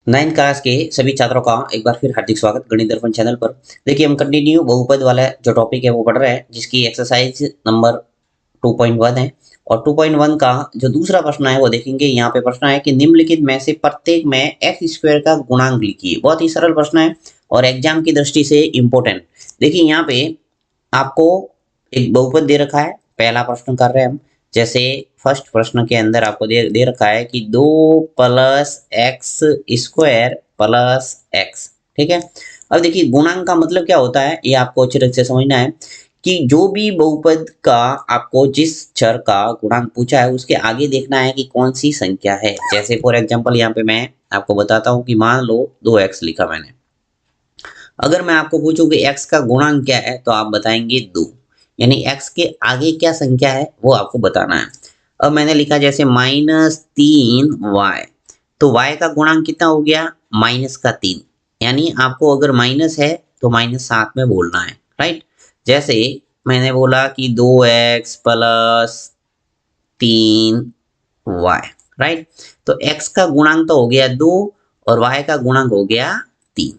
9th class के सभी छात्रों का एक बार फिर हार्दिक स्वागत गणित दर्पण चैनल पर। देखिए हम कंटिन्यू बहुपद वाला जो टॉपिक है वो पढ़ रहे हैं, जिसकी एक्सरसाइज नंबर 2.1 है। और 2.1 का जो दूसरा प्रश्न है वो देखेंगे। यहाँ पे प्रश्न है कि निम्नलिखित में से प्रत्येक में एक्स स्क्वायर का गुणांक लिखिए। बहुत ही सरल प्रश्न है और एग्जाम की दृष्टि से इम्पोर्टेंट। देखिए यहाँ पे आपको एक बहुपद दे रखा है, पहला प्रश्न कर रहे हैं हम। जैसे फर्स्ट प्रश्न के अंदर आपको दे रखा है कि 2 plus x square plus x. ठीक है, अब देखिए गुणांक का मतलब क्या होता है ये आपको अच्छे तरह से समझना है कि जो भी बहुपद का आपको जिस चर का गुणांक पूछा है उसके आगे देखना है कि कौन सी संख्या है। जैसे फॉर एग्जांपल यहाँ पे मैं आपको बताता हूँ कि मान लो 2x लिखा मैंने। अगर मैं आपको पूछूं कि x का गुणांक क्या है तो आप बताएंगे 2, यानी x के आगे क्या संख्या है वो आपको बताना है। अब मैंने लिखा जैसे -3y, तो y का गुणांक कितना हो गया, -3, यानी आपको अगर माइनस है तो माइनस साथ में बोलना है, राइट। जैसे मैंने बोला कि 2x प्लस 3y, राइट। तो x का गुणांक तो हो गया 2 और y का गुणांक हो गया 3।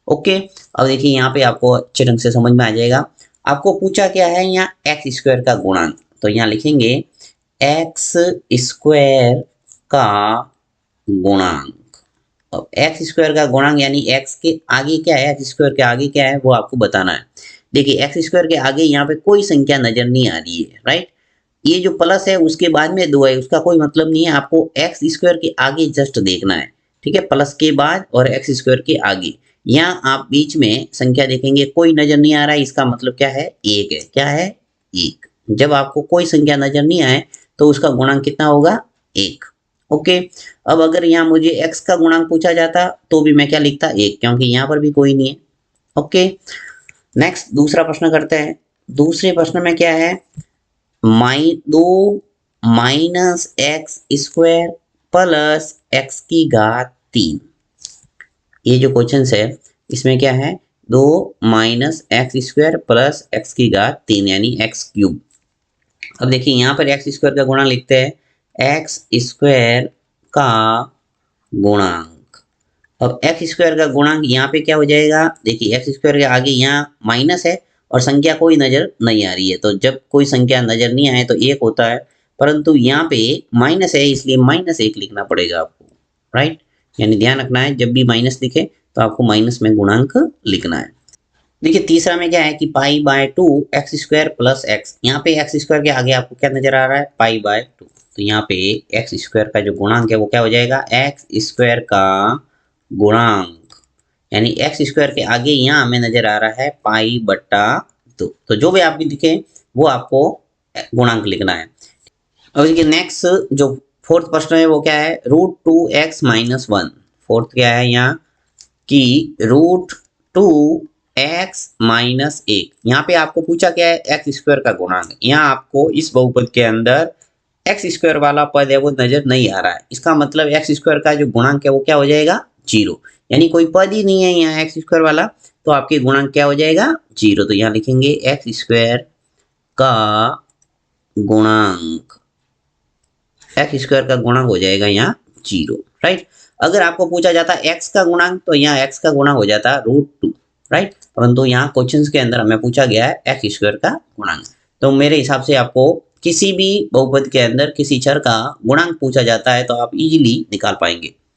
ओके, अब देखिए यहाँ पे आपको अच्छे ढंग से समझ में आ जाएगा। आपको पूछा क्या है यहाँ एक्स स्क्वायर का गुणांक, तो यहाँ लिखेंगे एक्स स्क्वायर का गुणांक। अब एक्स स्क्वायर का गुणांक यानी एक्स के आगे क्या है, एक्स स्क्वायर के आगे क्या है वो आपको बताना है। देखिए एक्स स्क्वायर के आगे यहाँ पे कोई संख्या नजर नहीं आ रही है, राइट। ये जो प्लस है उसके बाद में 2 है, उसका कोई मतलब नहीं है। आपको एक्स स्क्वायर के आगे जस्ट देखना है, ठीक है, प्लस के बाद और एक्स स्क्वायर के आगे। यहाँ आप बीच में संख्या देखेंगे कोई नजर नहीं आ रहा है, इसका मतलब क्या है, एक है। क्या है, एक। जब आपको कोई संख्या नजर नहीं आए तो उसका गुणांक कितना होगा, एक। ओके, अब अगर यहाँ मुझे x का गुणांक पूछा जाता तो भी मैं क्या लिखता, एक, क्योंकि यहाँ पर भी कोई नहीं है। ओके, नेक्स्ट दूसरा प्रश्न करते हैं। दूसरे प्रश्न में क्या है, 2 minus x square plus x की घात 3। ये जो क्वेश्चन है इसमें क्या है, 2 minus x square plus x की घात 3 यानी एक्स क्यूब। अब देखिए यहाँ पर एक्स स्क्वायर का गुणांक लिखते हैं एक्स स्क्वायर का गुणांक। अब एक्स स्क्वायर का गुणांक यहाँ पे क्या हो जाएगा, देखिए एक्स स्क्वायर के आगे यहाँ माइनस है और संख्या कोई नजर नहीं आ रही है, तो जब कोई संख्या नजर नहीं आए तो एक होता है, परंतु यहाँ पे माइनस है इसलिए -1 लिखना पड़ेगा आपको, राइट। यानी ध्यान रखना है जब भी माइनस दिखे तो आपको माइनस में गुणांक लिखना है। देखिए तीसरा में क्या है कि π/2 एक्स स्क्वायर प्लस एक्स। यहाँ पे एक्स स्क्वायर के आगे आपको क्या नजर आ रहा है, π/2, तो यहाँ पे एक्स स्क्वायर का जो गुणांक है वो क्या हो जाएगा, एक्स स्क्वायर का गुणांक, यानी एक्स स्क्वायर के आगे यहाँ हमें नजर आ रहा है π/2। तो जो भी आपकी दिखे वो आपको गुणांक लिखना है। अब देखिए नेक्स्ट जो फोर्थ प्रश्न है वो क्या है, √2x - 1। फोर्थ क्या है यहाँ कि √2x - 1। यहाँ पे आपको पूछा क्या है, एक्स स्क्वायर का गुणांक। यहाँ आपको इस बहुपद के अंदर एक्स स्क्वायर वाला पद है वो नजर नहीं आ रहा है, इसका मतलब एक्स स्क्वायर का जो गुणांक है वो क्या हो जाएगा, 0, यानी कोई पद ही नहीं है यहाँ एक्स स्क्वायर वाला, तो आपके गुणांक क्या हो जाएगा, 0। तो यहाँ लिखेंगे एक्स स्क्वायर का गुणांक, एक्स स्क्वायर का गुणांक हो जाएगा यहाँ 0, राइट। अगर आपको पूछा जाता एक्स का गुणांक तो यहाँ एक्स का गुणांक हो जाता √2, राइट, परंतु यहाँ क्वेश्चंस के अंदर हमें पूछा गया है एक्स स्क्वायर का गुणांक। तो मेरे हिसाब से आपको किसी भी बहुपद के अंदर किसी चर का गुणांक पूछा जाता है तो आप इजीली निकाल पाएंगे।